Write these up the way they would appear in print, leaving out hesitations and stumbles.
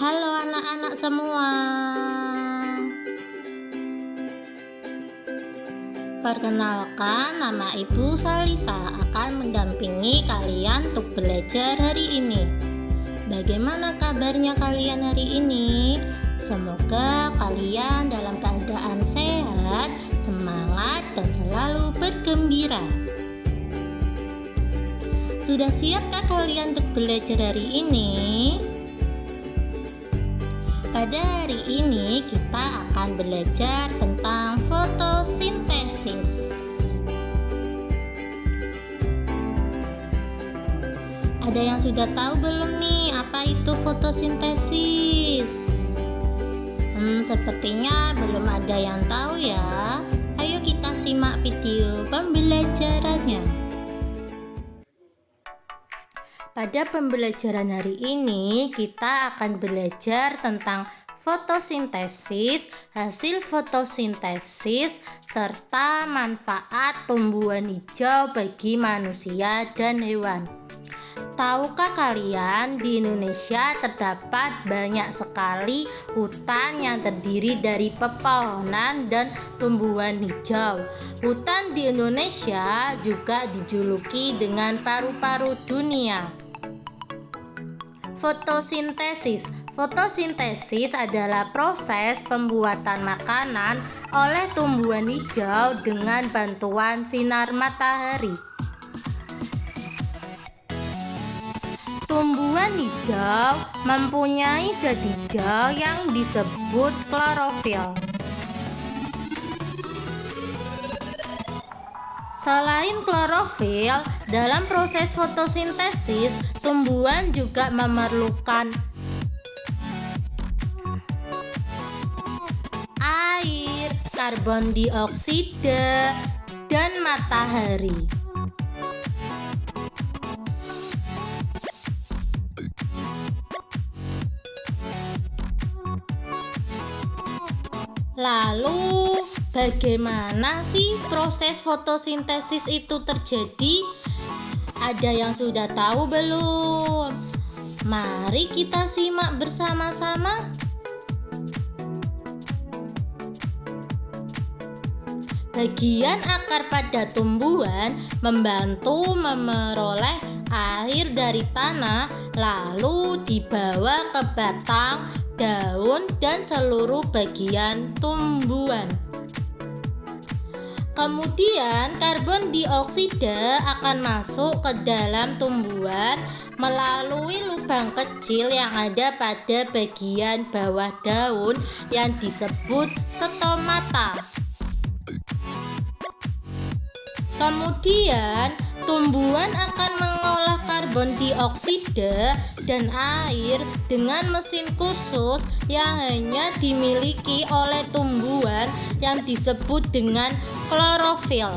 Halo anak-anak semua. Perkenalkan, nama Ibu Salisa akan mendampingi kalian untuk belajar hari ini. Bagaimana kabarnya kalian hari ini? Semoga kalian dalam keadaan sehat, semangat, dan selalu bergembira. Sudah siapkah kalian untuk belajar hari ini? Pada hari ini kita akan belajar tentang fotosintesis. Ada yang sudah tahu belum nih apa itu fotosintesis? Sepertinya belum ada yang tahu ya. Ayo kita simak video pembelajarannya. Pada pembelajaran hari ini, kita akan belajar tentang fotosintesis, hasil fotosintesis, serta manfaat tumbuhan hijau bagi manusia dan hewan. Tahukah kalian, di Indonesia terdapat banyak sekali hutan yang terdiri dari pepohonan dan tumbuhan hijau. Hutan di Indonesia juga dijuluki dengan paru-paru dunia. Fotosintesis adalah proses pembuatan makanan oleh tumbuhan hijau dengan bantuan sinar matahari. Tumbuhan hijau mempunyai zat hijau yang disebut klorofil. Selain klorofil, dalam proses fotosintesis, tumbuhan juga memerlukan air, karbon dioksida, dan matahari. Lalu, bagaimana sih proses fotosintesis itu terjadi? Ada yang sudah tahu belum? Mari kita simak bersama-sama. Bagian akar pada tumbuhan membantu memperoleh air dari tanah, lalu dibawa ke batang, daun, dan seluruh bagian tumbuhan. Kemudian karbon dioksida akan masuk ke dalam tumbuhan melalui lubang kecil yang ada pada bagian bawah daun yang disebut stomata. Kemudian tumbuhan akan mengolah karbon dioksida dan air dengan mesin khusus yang hanya dimiliki oleh tumbuhan yang disebut dengan klorofil.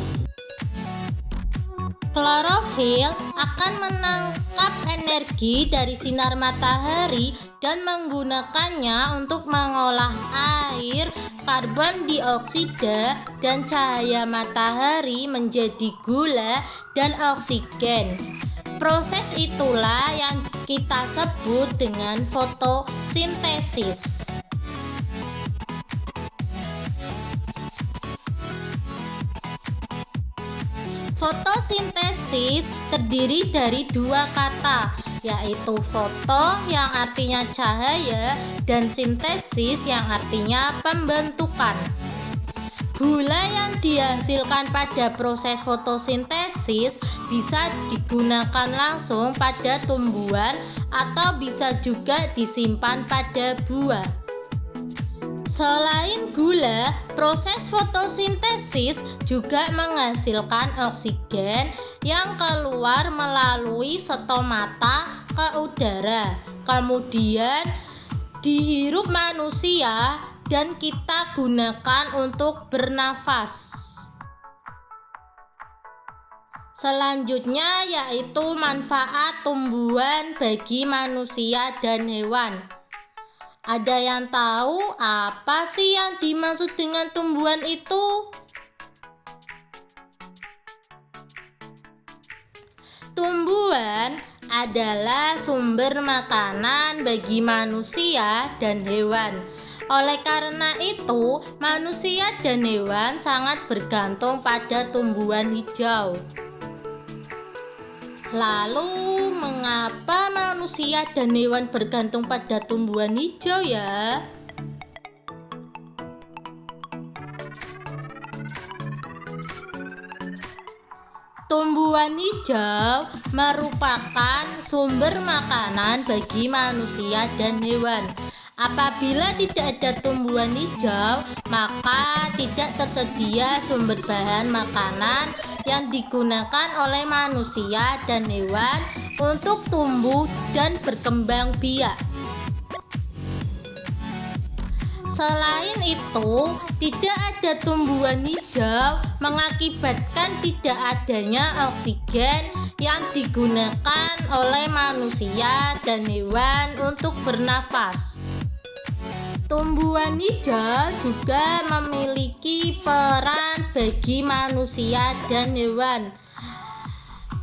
Klorofil akan menangkap energi dari sinar matahari dan menggunakannya untuk mengolah air, karbon dioksida, dan cahaya matahari menjadi gula dan oksigen. Proses itulah yang kita sebut dengan fotosintesis. Fotosintesis terdiri dari dua kata, yaitu foto yang artinya cahaya dan sintesis yang artinya pembentukan. Gula yang dihasilkan pada proses fotosintesis bisa digunakan langsung pada tumbuhan atau bisa juga disimpan pada buah. Selain gula, proses fotosintesis juga menghasilkan oksigen yang keluar melalui stomata ke udara, kemudian dihirup manusia dan kita gunakan untuk bernafas. Selanjutnya yaitu manfaat tumbuhan bagi manusia dan hewan. Ada yang tahu apa sih yang dimaksud dengan tumbuhan itu? Tumbuhan adalah sumber makanan bagi manusia dan hewan. Oleh karena itu, manusia dan hewan sangat bergantung pada tumbuhan hijau. Lalu, mengapa manusia dan hewan bergantung pada tumbuhan hijau ya? Tumbuhan hijau merupakan sumber makanan bagi manusia dan hewan. Apabila tidak ada tumbuhan hijau, maka tidak tersedia sumber bahan makanan yang digunakan oleh manusia dan hewan untuk tumbuh dan berkembang biak. Selain itu, tidak ada tumbuhan hijau mengakibatkan tidak adanya oksigen yang digunakan oleh manusia dan hewan untuk bernafas. Tumbuhan hijau juga memiliki peran bagi manusia dan hewan.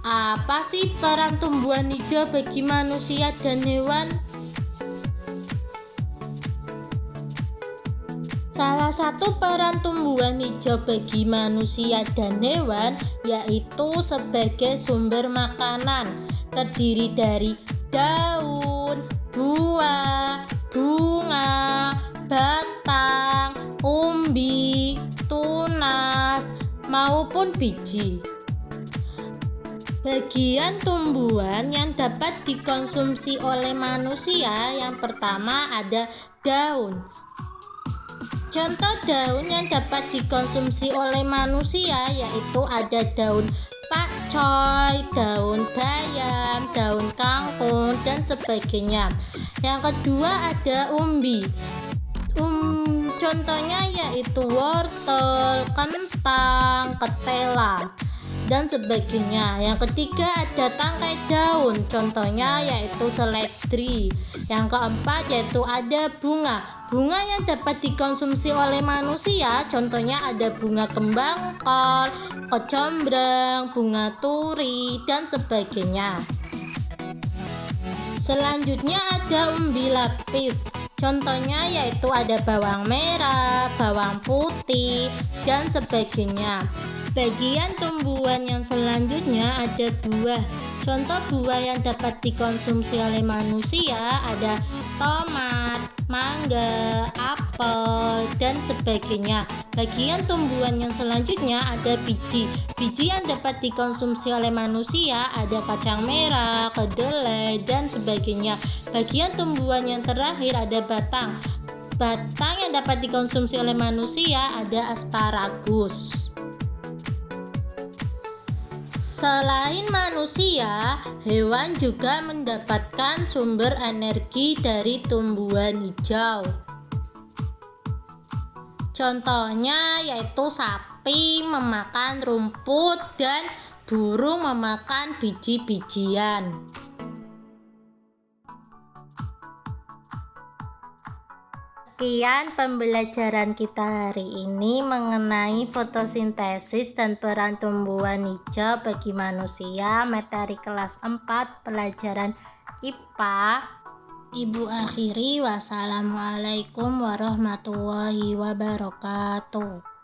Apa sih peran tumbuhan hijau bagi manusia dan hewan? Salah satu peran tumbuhan hijau bagi manusia dan hewan yaitu sebagai sumber makanan, terdiri dari daun, buah, bunga, batang, umbi, tunas, maupun biji. Bagian tumbuhan yang dapat dikonsumsi oleh manusia yang pertama ada daun. Contoh daun yang dapat dikonsumsi oleh manusia yaitu ada daun pakcoy, daun bayam, daun kangkung, dan sebagainya. Yang kedua ada umbi. Contohnya yaitu wortel, kentang, ketela, dan sebagainya. Yang ketiga ada tangkai daun, contohnya yaitu seledri. Yang keempat yaitu ada bunga. Bunga yang dapat dikonsumsi oleh manusia, contohnya ada bunga kembang kol, kecombrang, bunga turi, dan sebagainya. Selanjutnya ada umbi lapis. Contohnya yaitu ada bawang merah, bawang putih, dan sebagainya. Bagian tumbuhan yang selanjutnya ada buah. Contoh buah yang dapat dikonsumsi oleh manusia ada tomat, mangga, apel, dan sebagainya. Bagian tumbuhan yang selanjutnya ada biji. Biji yang dapat dikonsumsi oleh manusia ada kacang merah, kedelai, dan sebagainya. Bagian tumbuhan yang terakhir ada batang. Batang yang dapat dikonsumsi oleh manusia ada asparagus. Selain manusia, hewan juga mendapatkan sumber energi dari tumbuhan hijau. Contohnya yaitu sapi memakan rumput dan burung memakan biji-bijian. Sekian pembelajaran kita hari ini mengenai fotosintesis dan peran tumbuhan hijau bagi manusia, materi kelas 4 pelajaran IPA. Ibu akhiri, wassalamualaikum warahmatullahi wabarakatuh.